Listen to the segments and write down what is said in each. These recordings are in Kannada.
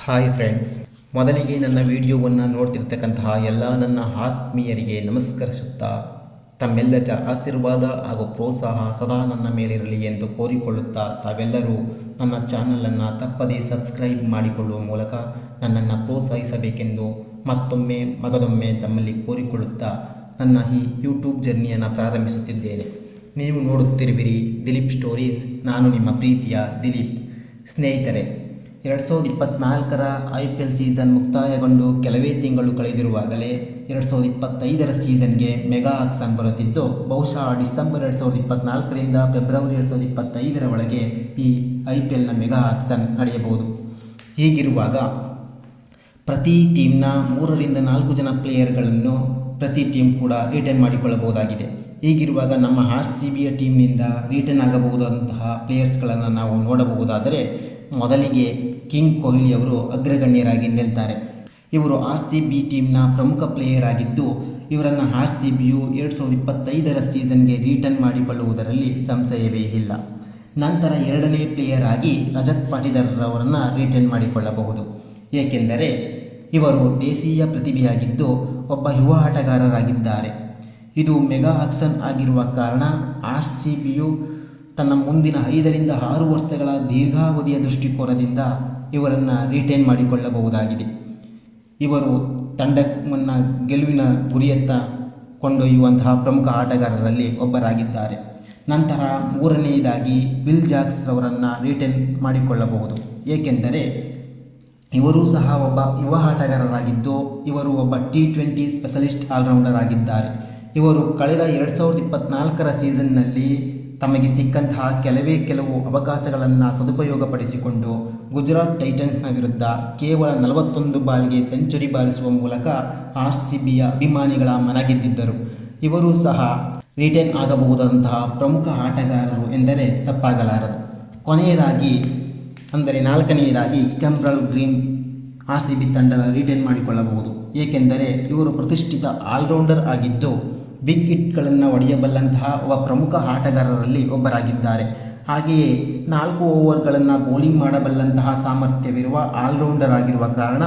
ಹಾಯ್ ಫ್ರೆಂಡ್ಸ್, ಮೊದಲಿಗೆ ನನ್ನ ವಿಡಿಯೋವನ್ನು ನೋಡ್ತಿರ್ತಕ್ಕಂತಹ ಎಲ್ಲ ನನ್ನ ಆತ್ಮೀಯರಿಗೆ ನಮಸ್ಕರಿಸುತ್ತಾ ತಮ್ಮೆಲ್ಲರ ಆಶೀರ್ವಾದ ಹಾಗೂ ಪ್ರೋತ್ಸಾಹ ಸದಾ ನನ್ನ ಮೇಲಿರಲಿ ಎಂದು ಕೋರಿಕೊಳ್ಳುತ್ತಾ ತಾವೆಲ್ಲರೂ ನನ್ನ ಚಾನಲನ್ನು ತಪ್ಪದೇ ಸಬ್ಸ್ಕ್ರೈಬ್ ಮಾಡಿಕೊಳ್ಳುವ ಮೂಲಕ ನನ್ನನ್ನು ಪ್ರೋತ್ಸಾಹಿಸಬೇಕೆಂದು ಮತ್ತೊಮ್ಮೆ ಮಗದೊಮ್ಮೆ ತಮ್ಮಲ್ಲಿ ಕೋರಿಕೊಳ್ಳುತ್ತಾ ನನ್ನ ಈ ಯೂಟ್ಯೂಬ್ ಜರ್ನಿಯನ್ನು ಪ್ರಾರಂಭಿಸುತ್ತಿದ್ದೇನೆ. ನೀವು ನೋಡುತ್ತಿರುವಿರಿ ದಿಲೀಪ್ ಸ್ಟೋರೀಸ್. ನಾನು ನಿಮ್ಮ ಪ್ರೀತಿಯ ದಿಲೀಪ್. ಸ್ನೇಹಿತರೆ, 2024ರ IPL ಸೀಸನ್ ಮುಕ್ತಾಯಗೊಂಡು ಕೆಲವೇ ತಿಂಗಳು ಕಳೆದಿರುವಾಗಲೇ 2025ರ ಸೀಸನ್ಗೆ ಮೆಗಾ ಆಕ್ಷನ್ ಬರುತ್ತಿದ್ದು, ಬಹುಶಃ ಡಿಸೆಂಬರ್ 2024ರಿಂದ ಫೆಬ್ರವರಿ 2025ರ ಒಳಗೆ ಈ IPLನ ಮೆಗಾ ಆಕ್ಷನ್ ನಡೆಯಬಹುದು. ಹೀಗಿರುವಾಗ ಪ್ರತಿ ಟೀಮ್ನ 3ರಿಂದ 4 ಜನ ಪ್ಲೇಯರ್ಗಳನ್ನು ಪ್ರತಿ ಟೀಮ್ ಕೂಡ ರಿಟರ್ನ್ ಮಾಡಿಕೊಳ್ಳಬಹುದಾಗಿದೆ. ಹೀಗಿರುವಾಗ ನಮ್ಮ RCBಯ ಟೀಮ್ನಿಂದ ರಿಟರ್ನ್ ಆಗಬಹುದಾದಂತಹ ಪ್ಲೇಯರ್ಸ್ಗಳನ್ನು ನಾವು ನೋಡಬಹುದಾದರೆ, ಮೊದಲಿಗೆ ಕಿಂಗ್ ಕೊಹ್ಲಿ ಅವರು ಅಗ್ರಗಣ್ಯರಾಗಿ ನಿಲ್ತಾರೆ. ಇವರು RCB ಟೀಮ್ನ ಪ್ರಮುಖ ಪ್ಲೇಯರ್ ಆಗಿದ್ದು, ಇವರನ್ನು RCBಯು 2025ರ ಸೀಸನ್ಗೆ ರಿಟರ್ನ್ ಮಾಡಿಕೊಳ್ಳುವುದರಲ್ಲಿ ಸಂಶಯವೇ ಇಲ್ಲ. ನಂತರ ಎರಡನೇ ಪ್ಲೇಯರ್ ಆಗಿ ರಜತ್ ಪಾಟಿದಾರ್ ಅವರನ್ನು ರಿಟರ್ನ್ ಮಾಡಿಕೊಳ್ಳಬಹುದು. ಏಕೆಂದರೆ ಇವರು ದೇಶೀಯ ಪ್ರತಿಭೆಯಾಗಿದ್ದು ಒಬ್ಬ ಯುವ ಆಟಗಾರರಾಗಿದ್ದಾರೆ. ಇದು ಮೆಗಾ ಆಕ್ಷನ್ ಆಗಿರುವ ಕಾರಣ RCBಯು ತನ್ನ ಮುಂದಿನ 5ರಿಂದ 6 ವರ್ಷಗಳ ದೀರ್ಘಾವಧಿಯ ದೃಷ್ಟಿಕೋನದಿಂದ ಇವರನ್ನು ರಿಟೈನ್ ಮಾಡಿಕೊಳ್ಳಬಹುದಾಗಿದೆ. ಇವರು ತಂಡವನ್ನು ಗೆಲುವಿನ ಗುರಿಯತ್ತ ಕೊಂಡೊಯ್ಯುವಂತಹ ಪ್ರಮುಖ ಆಟಗಾರರಲ್ಲಿ ಒಬ್ಬರಾಗಿದ್ದಾರೆ. ನಂತರ ಮೂರನೆಯದಾಗಿ ವಿಲ್ ಜಾಕ್ಸ್ ರವರನ್ನು ರಿಟೈನ್ ಮಾಡಿಕೊಳ್ಳಬಹುದು. ಏಕೆಂದರೆ ಇವರು ಸಹ ಒಬ್ಬ ಯುವ ಆಟಗಾರರಾಗಿದ್ದು, ಇವರು ಒಬ್ಬ T20 ಸ್ಪೆಷಲಿಸ್ಟ್ ಆಲ್ರೌಂಡರ್ ಆಗಿದ್ದಾರೆ. ಇವರು ಕಳೆದ 2024ರ ಸೀಸನ್ನಲ್ಲಿ ತಮಗೆ ಸಿಕ್ಕಂತಹ ಕೆಲವು ಅವಕಾಶಗಳನ್ನು ಸದುಪಯೋಗಪಡಿಸಿಕೊಂಡು ಗುಜರಾತ್ ಟೈಟನ್ಸ್ನ ವಿರುದ್ಧ ಕೇವಲ 41 ಬಾಲ್ಗೆ ಸೆಂಚುರಿ ಬಾರಿಸುವ ಮೂಲಕ RCBಯ ಅಭಿಮಾನಿಗಳ ಮನಗೆದ್ದಿದ್ದರು. ಇವರು ಸಹ ರಿಟರ್ನ್ ಆಗಬಹುದಾದಂತಹ ಪ್ರಮುಖ ಆಟಗಾರರು ಎಂದರೆ ತಪ್ಪಾಗಲಾರದು. ಕೊನೆಯದಾಗಿ ಅಂದರೆ 4ನೇದಾಗಿ ಕೆಮ್ರಲ್ ಗ್ರೀನ್ RCB ತಂಡ ರಿಟರ್ನ್ ಮಾಡಿಕೊಳ್ಳಬಹುದು. ಏಕೆಂದರೆ ಇವರು ಪ್ರತಿಷ್ಠಿತ ಆಲ್ರೌಂಡರ್ ಆಗಿದ್ದು, ಬಿಗ್ ಹಿಟ್ಗಳನ್ನು ಹೊಡೆಯಬಲ್ಲಂತಹ ಒಬ್ಬ ಪ್ರಮುಖ ಆಟಗಾರರಲ್ಲಿ ಒಬ್ಬರಾಗಿದ್ದಾರೆ. ಹಾಗೆಯೇ 4 ಓವರ್ಗಳನ್ನು ಬೌಲಿಂಗ್ ಮಾಡಬಲ್ಲಂತಹ ಸಾಮರ್ಥ್ಯವಿರುವ ಆಲ್ರೌಂಡರ್ ಆಗಿರುವ ಕಾರಣ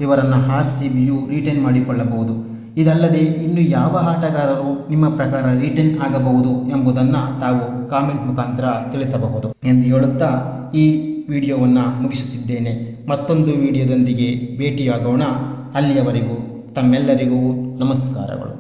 ಇವರನ್ನು RCBಯು ರಿಟರ್ನ್ ಮಾಡಿಕೊಳ್ಳಬಹುದು. ಇದಲ್ಲದೆ ಇನ್ನು ಯಾವ ಆಟಗಾರರು ನಿಮ್ಮ ಪ್ರಕಾರ ರಿಟರ್ನ್ ಆಗಬಹುದು ಎಂಬುದನ್ನು ತಾವು ಕಾಮೆಂಟ್ ಮುಖಾಂತರ ತಿಳಿಸಬಹುದು ಎಂದು ಹೇಳುತ್ತಾ ಈ ವಿಡಿಯೋವನ್ನು ಮುಗಿಸುತ್ತಿದ್ದೇನೆ. ಮತ್ತೊಂದು ವಿಡಿಯೋದೊಂದಿಗೆ ಭೇಟಿಯಾಗೋಣ. ಅಲ್ಲಿಯವರೆಗೂ ತಮ್ಮೆಲ್ಲರಿಗೂ ನಮಸ್ಕಾರಗಳು.